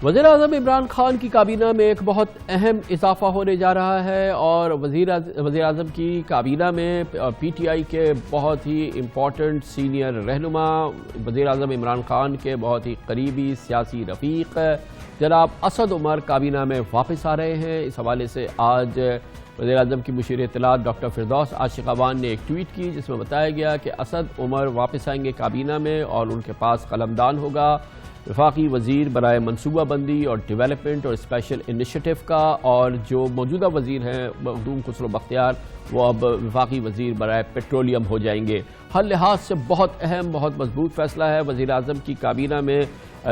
وزیراعظم عمران خان کی کابینہ میں ایک بہت اہم اضافہ ہونے جا رہا ہے اور وزیراعظم کی کابینہ میں پی ٹی آئی کے بہت ہی امپورٹنٹ سینئر رہنما وزیراعظم عمران خان کے بہت ہی قریبی سیاسی رفیق جناب اسد عمر کابینہ میں واپس آ رہے ہیں۔ اس حوالے سے آج وزیراعظم کی مشیر اطلاعات ڈاکٹر فردوس عاشقاوان نے ایک ٹویٹ کی جس میں بتایا گیا کہ اسد عمر واپس آئیں گے کابینہ میں اور ان کے پاس قلمدان ہوگا وفاقی وزیر برائے منصوبہ بندی اور ڈیولپمنٹ اور اسپیشل انیشیٹو کا، اور جو موجودہ وزیر ہیں مخدوم خسرو بختیار وہ اب وفاقی وزیر برائے پیٹرولیم ہو جائیں گے۔ ہر لحاظ سے بہت اہم بہت مضبوط فیصلہ ہے۔ وزیر اعظم کی کابینہ میں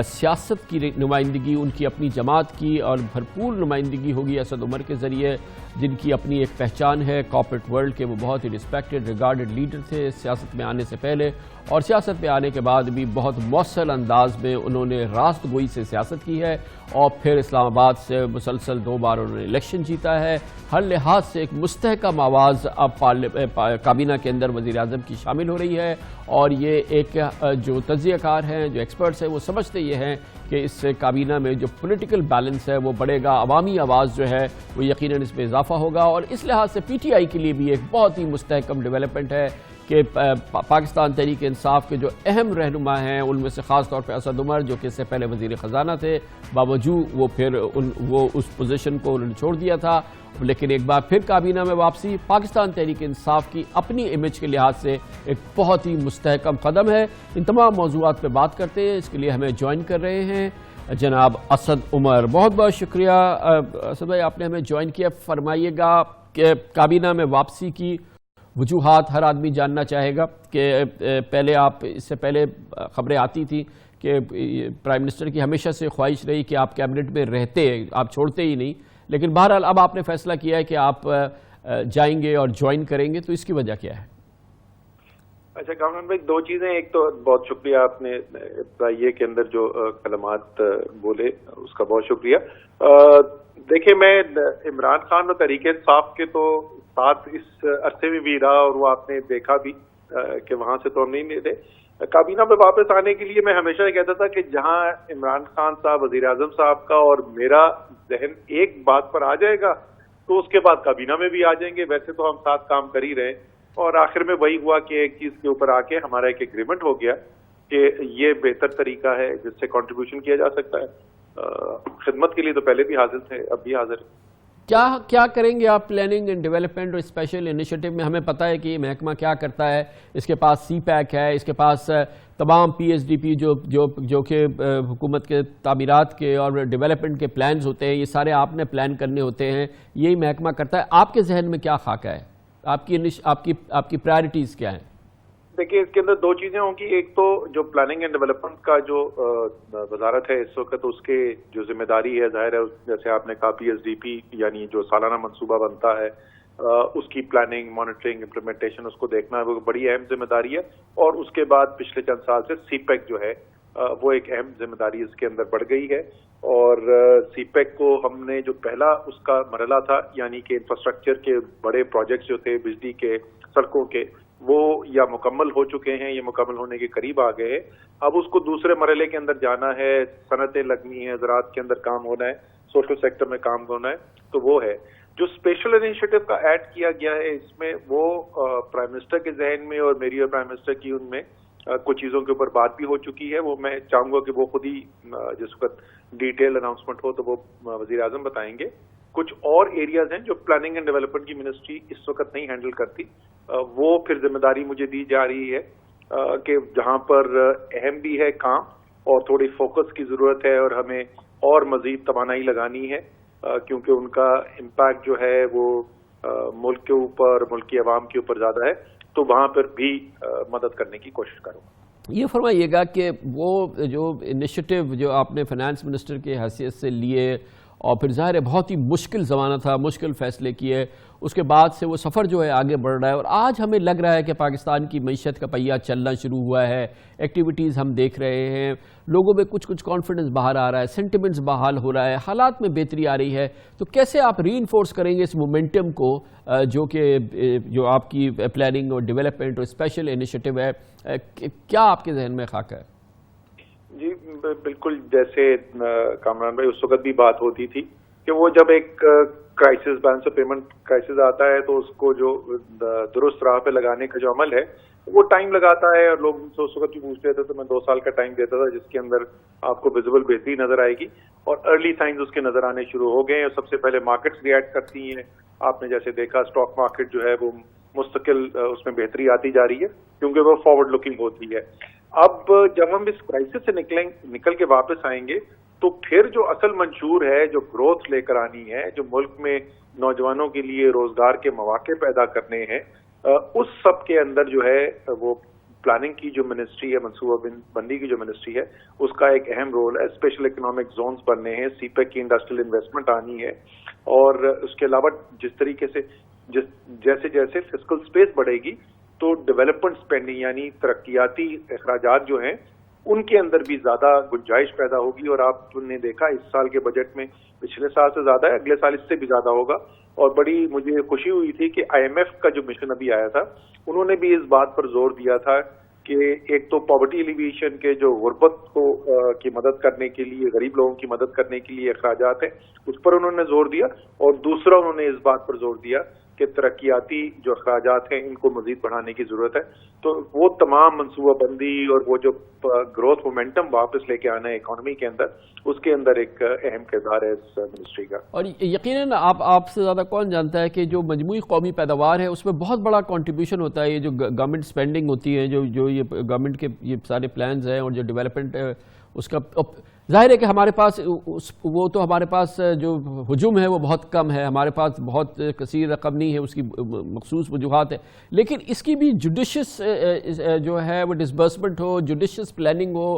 سیاست کی نمائندگی ان کی اپنی جماعت کی اور بھرپور نمائندگی ہوگی اسد عمر کے ذریعے، جن کی اپنی ایک پہچان ہے کارپوریٹ ورلڈ کے۔ وہ بہت ہی رسپیکٹڈ ریگارڈڈ لیڈر تھے سیاست میں آنے سے پہلے، اور سیاست میں آنے کے بعد بھی بہت مؤثر انداز میں انہوں نے راست گوئی سے سیاست کی ہے، اور پھر اسلام آباد سے مسلسل 2 بار انہوں نے الیکشن جیتا ہے۔ ہر لحاظ سے ایک مستحکم آواز اب کابینہ کے اندر وزیر اعظم کی شامل ہو رہی ہے، اور یہ ایک جو تجزیہ کار ہیں جو ایکسپرٹس ہیں وہ سمجھتے یہ ہیں کہ اس کابینہ میں جو پولیٹیکل بیلنس ہے وہ بڑھے گا، عوامی آواز جو ہے وہ یقیناً اس میں اضافہ ہوگا، اور اس لحاظ سے پی ٹی آئی کے لیے بھی ایک بہت ہی مستحکم ڈیولپمنٹ ہے کہ پاکستان تحریک انصاف کے جو اہم رہنما ہیں ان میں سے خاص طور پہ اسد عمر جو کہ اس سے پہلے وزیر خزانہ تھے، باوجود وہ اس پوزیشن کو انہوں نے چھوڑ دیا تھا، لیکن ایک بار پھر کابینہ میں واپسی پاکستان تحریک انصاف کی اپنی امیج کے لحاظ سے ایک بہت ہی مستحکم قدم ہے۔ ان تمام موضوعات پہ بات کرتے ہیں، اس کے لیے ہمیں جوائن کر رہے ہیں جناب اسد عمر۔ بہت بہت شکریہ اسد بھائی، آپ نے ہمیں جوائن کیا۔ فرمائیے گا کہ کابینہ میں واپسی کی وجوہات ہر آدمی جاننا چاہے گا کہ پہلے اس سے پہلے خبریں آتی تھیں کہ پرائم منسٹر کی ہمیشہ سے خواہش رہی کہ آپ کیبنٹ میں رہتے، آپ چھوڑتے ہی نہیں، لیکن بہرحال اب آپ نے فیصلہ کیا ہے کہ آپ جائیں گے اور جوائن کریں گے، تو اس کی وجہ کیا ہے؟ اچھا کامران بھائی، 2 چیزیں۔ ایک تو بہت شکریہ آپ نے یہ کے اندر جو کلمات بولے اس کا بہت شکریہ۔ دیکھیں، میں عمران خان اور تحریک انصاف کے تو ساتھ اس عرصے میں بھی رہا، اور وہ آپ نے دیکھا بھی کہ وہاں سے تو ہم نہیں تھے۔ کابینہ پہ واپس آنے کے لیے میں ہمیشہ یہ کہتا تھا کہ جہاں عمران خان صاحب وزیر اعظم صاحب کا اور میرا ذہن ایک بات پر آ جائے گا تو اس کے بعد کابینہ میں بھی آ جائیں گے۔ ویسے تو ہم ساتھ کام کر ہی رہے، اور آخر میں وہی ہوا کہ ایک چیز کے اوپر آ کے ہمارا ایک ایگریمنٹ ہو گیا کہ یہ بہتر طریقہ ہے جس سے کنٹریبیوشن کیا جا سکتا ہے۔ خدمت کے لیے تو پہلے بھی حاضر تھے، اب بھی حاضر ہیں۔ کیا کریں گے آپ پلاننگ اینڈ ڈیولپمنٹ اور اسپیشل انیشیٹو میں؟ ہمیں پتہ ہے کہ یہ محکمہ کیا کرتا ہے، اس کے پاس سی پیک ہے، اس کے پاس تمام پی ایس ڈی پی جو کہ حکومت کے تعمیرات کے اور ڈیولپمنٹ کے پلانز ہوتے ہیں، یہ سارے آپ نے پلان کرنے ہوتے ہیں، یہی محکمہ کرتا ہے۔ آپ کے ذہن میں کیا خاکہ ہے؟ آپ کی پرائرٹیز کیا ہیں؟ دیکھیے، اس کے اندر 2 چیزیں ہوں گی۔ ایک تو جو پلاننگ اینڈ ڈیولپمنٹ کا جو وزارت ہے اس وقت، اس کے جو ذمہ داری ہے ظاہر ہے، جیسے آپ نے کہا پی ایس ڈی پی یعنی جو سالانہ منصوبہ بنتا ہے اس کی پلاننگ، مانیٹرنگ، امپلیمنٹیشن اس کو دیکھنا وہ بڑی اہم ذمہ داری ہے، اور اس کے بعد پچھلے چند سال سے سی پیک جو ہے وہ ایک اہم ذمہ داری اس کے اندر بڑھ گئی ہے۔ اور سی پیک کو ہم نے جو پہلا اس کا مرحلہ تھا یعنی کہ انفراسٹرکچر کے بڑے پروجیکٹس جو تھے بجلی کے، سڑکوں کے، وہ یا مکمل ہو چکے ہیں یا مکمل ہونے کے قریب آ گئے ہیں۔ اب اس کو دوسرے مرحلے کے اندر جانا ہے، صنعتیں لگنی ہیں، زراعت کے اندر کام ہونا ہے، سوشل سیکٹر میں کام ہونا ہے، تو وہ ہے جو اسپیشل انیشیٹو کا ایڈ کیا گیا ہے۔ اس میں وہ پرائم منسٹر کے ذہن میں اور میری اور پرائم منسٹر کی ان میں کچھ چیزوں کے اوپر بات بھی ہو چکی ہے، وہ میں چاہوں گا کہ وہ خود ہی جس وقت ڈیٹیل اناؤنسمنٹ ہو تو وہ وزیر اعظم بتائیں گے۔ کچھ اور ایریاز ہیں جو پلاننگ اینڈ ڈیولپمنٹ کی منسٹری اس وقت نہیں ہینڈل کرتی، وہ پھر ذمہ داری مجھے دی جا رہی ہے کہ جہاں پر اہم بھی ہے کام اور تھوڑی فوکس کی ضرورت ہے اور ہمیں اور مزید توانائی لگانی ہے، کیونکہ ان کا امپیکٹ جو ہے وہ ملک کے اوپر، ملک کی عوام کے اوپر زیادہ ہے، تو وہاں پر بھی مدد کرنے کی کوشش کروں گا۔ یہ فرمائیے گا کہ وہ جو انیشیٹو جو آپ نے فائنانس منسٹر کی حیثیت سے لیے، اور پھر ظاہر ہے بہت ہی مشکل زمانہ تھا، مشکل فیصلے کیے، اس کے بعد سے وہ سفر جو ہے آگے بڑھ رہا ہے، اور آج ہمیں لگ رہا ہے کہ پاکستان کی معیشت کا پہیہ چلنا شروع ہوا ہے، ایکٹیویٹیز ہم دیکھ رہے ہیں، لوگوں میں کچھ کانفیڈنس باہر آ رہا ہے، سینٹیمنٹس بحال ہو رہا ہے، حالات میں بہتری آ رہی ہے، تو کیسے آپ ری انفورس کریں گے اس مومنٹم کو جو آپ کی پلاننگ اور ڈیولپمنٹ اور اسپیشل انیشیٹو ہے، کیا آپ کے ذہن میں خاکہ ہے؟ جی بالکل، جیسے کامران بھائی اس وقت بھی بات ہوتی تھی کہ وہ جب ایک crisis, balance of payment crisis آتا ہے تو اس کو جو درست راہ پہ لگانے کا جو عمل ہے وہ ٹائم لگاتا ہے، اور لوگ سے اس وقت بھی پوچھتے تھے تو میں 2 سال کا ٹائم دیتا تھا جس کے اندر آپ کو ویزیبل بہتری نظر آئے گی، اور ارلی سائنز اس کے نظر آنے شروع ہو گئے ہیں۔ اور سب سے پہلے مارکیٹس ریئیکٹ کرتی ہیں، آپ نے جیسے دیکھا اسٹاک مارکیٹ جو ہے وہ مستقل اس میں بہتری آتی جا رہی ہے کیونکہ وہ فارورڈ لکنگ ہوتی ہے۔ اب جب ہم اس کرائسس سے نکل کے واپس آئیں گے تو پھر جو اصل منشور ہے، جو گروتھ لے کر آنی ہے، جو ملک میں نوجوانوں کے لیے روزگار کے مواقع پیدا کرنے ہیں، اس سب کے اندر جو ہے وہ پلاننگ کی جو منسٹری ہے، منصوبہ بندی کی جو منسٹری ہے، اس کا ایک اہم رول ہے۔ اسپیشل اکنامک زونز بننے ہیں، سی پیک کی انڈسٹریل انویسٹمنٹ آنی ہے، اور اس کے علاوہ جس طریقے سے جیسے جیسے فسکل سپیس بڑھے گی تو ڈیولپمنٹ سپینڈنگ یعنی ترقیاتی اخراجات جو ہیں ان کے اندر بھی زیادہ گنجائش پیدا ہوگی، اور آپ نے دیکھا اس سال کے بجٹ میں پچھلے سال سے زیادہ ہے، اگلے سال اس سے بھی زیادہ ہوگا۔ اور بڑی مجھے خوشی ہوئی تھی کہ آئی ایم ایف کا جو مشن ابھی آیا تھا انہوں نے بھی اس بات پر زور دیا تھا کہ ایک تو پاورٹی ایلیویشن کے جو غربت کو کی مدد کرنے کے لیے، غریب لوگوں کی مدد کرنے کے لیے اخراجات ہیں اس پر انہوں نے زور دیا، اور دوسرا انہوں نے اس بات پر زور دیا کہ ترقیاتی جو اخراجات ہیں ان کو مزید بڑھانے کی ضرورت ہے۔ تو وہ تمام منصوبہ بندی اور وہ جو گروتھ مومنٹم واپس لے کے آنا ہے اکانومی کے اندر، اس کے اندر ایک اہم کردار ہے اس منسٹری کا۔ اور یقیناً آپ سے زیادہ کون جانتا ہے کہ جو مجموعی قومی پیداوار ہے اس میں بہت بڑا کنٹریبیوشن ہوتا ہے، یہ جو گورنمنٹ سپینڈنگ ہوتی ہے، جو یہ گورنمنٹ کے یہ سارے پلانز ہیں اور جو ڈیولپمنٹ اس کا ظاہر ہے کہ ہمارے پاس وہ تو ہمارے پاس جو ہجوم ہے وہ بہت کم ہے، ہمارے پاس بہت کثیر رقم نہیں ہے، اس کی مخصوص وجوہات ہے، لیکن اس کی بھی جوڈیشس جو ہے وہ ڈسبرسمنٹ ہو، جوڈیشس پلاننگ ہو،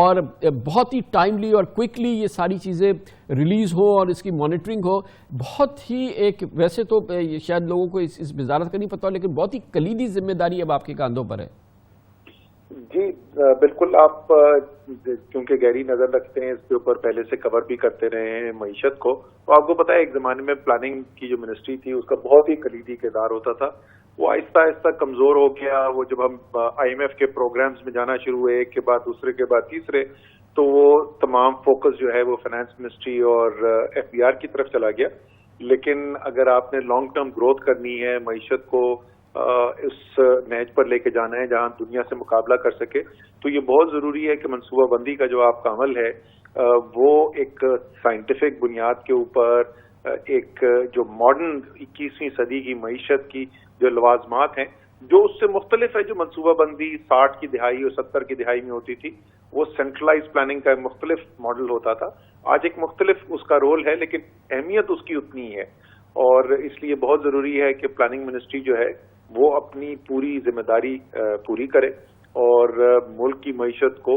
اور بہت ہی ٹائملی اور کوئکلی یہ ساری چیزیں ریلیز ہو اور اس کی مانیٹرنگ ہو، بہت ہی ایک ویسے تو شاید لوگوں کو اس وزارت کا نہیں پتہ ہو، لیکن بہت ہی کلیدی ذمہ داری اب آپ کے کاندھوں پر ہے۔ جی بالکل، آپ چونکہ گہری نظر رکھتے ہیں اس کے اوپر، پہلے سے کور بھی کرتے رہے ہیں معیشت کو، تو آپ کو پتا ہے ایک زمانے میں پلاننگ کی جو منسٹری تھی اس کا بہت ہی کلیدی کردار ہوتا تھا، وہ آہستہ آہستہ کمزور ہو گیا۔ وہ جب ہم آئی ایم ایف کے پروگرامز میں جانا شروع ہوئے ایک کے بعد دوسرے کے بعد تیسرے، تو وہ تمام فوکس جو ہے وہ فائنانس منسٹری اور ایف بی آر کی طرف چلا گیا۔ لیکن اگر آپ نے لانگ ٹرم گروتھ کرنی ہے، معیشت کو اس نیج پر لے کے جانا ہے جہاں دنیا سے مقابلہ کر سکے، تو یہ بہت ضروری ہے کہ منصوبہ بندی کا جو آپ کا عمل ہے وہ ایک سائنٹیفک بنیاد کے اوپر، ایک جو ماڈرن 21ویں صدی کی معیشت کی جو لوازمات ہیں جو اس سے مختلف ہے، جو منصوبہ بندی 60 کی دہائی اور 70 کی دہائی میں ہوتی تھی، وہ سینٹرلائز پلاننگ کا مختلف ماڈل ہوتا تھا، آج ایک مختلف اس کا رول ہے لیکن اہمیت اس کی اتنی ہے، اور اس لیے بہت ضروری ہے کہ پلاننگ منسٹری جو ہے وہ اپنی پوری ذمہ داری پوری کرے اور ملک کی معیشت کو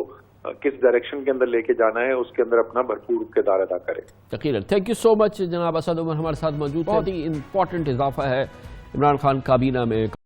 کس ڈائریکشن کے اندر لے کے جانا ہے اس کے اندر اپنا بھرپور کردار ادا کرے۔ یقیناً، تھینک یو سو مچ جناب اسد عمر ہمارے ساتھ موجود، بہت ہی امپورٹنٹ اضافہ ہے عمران خان کابینہ میں۔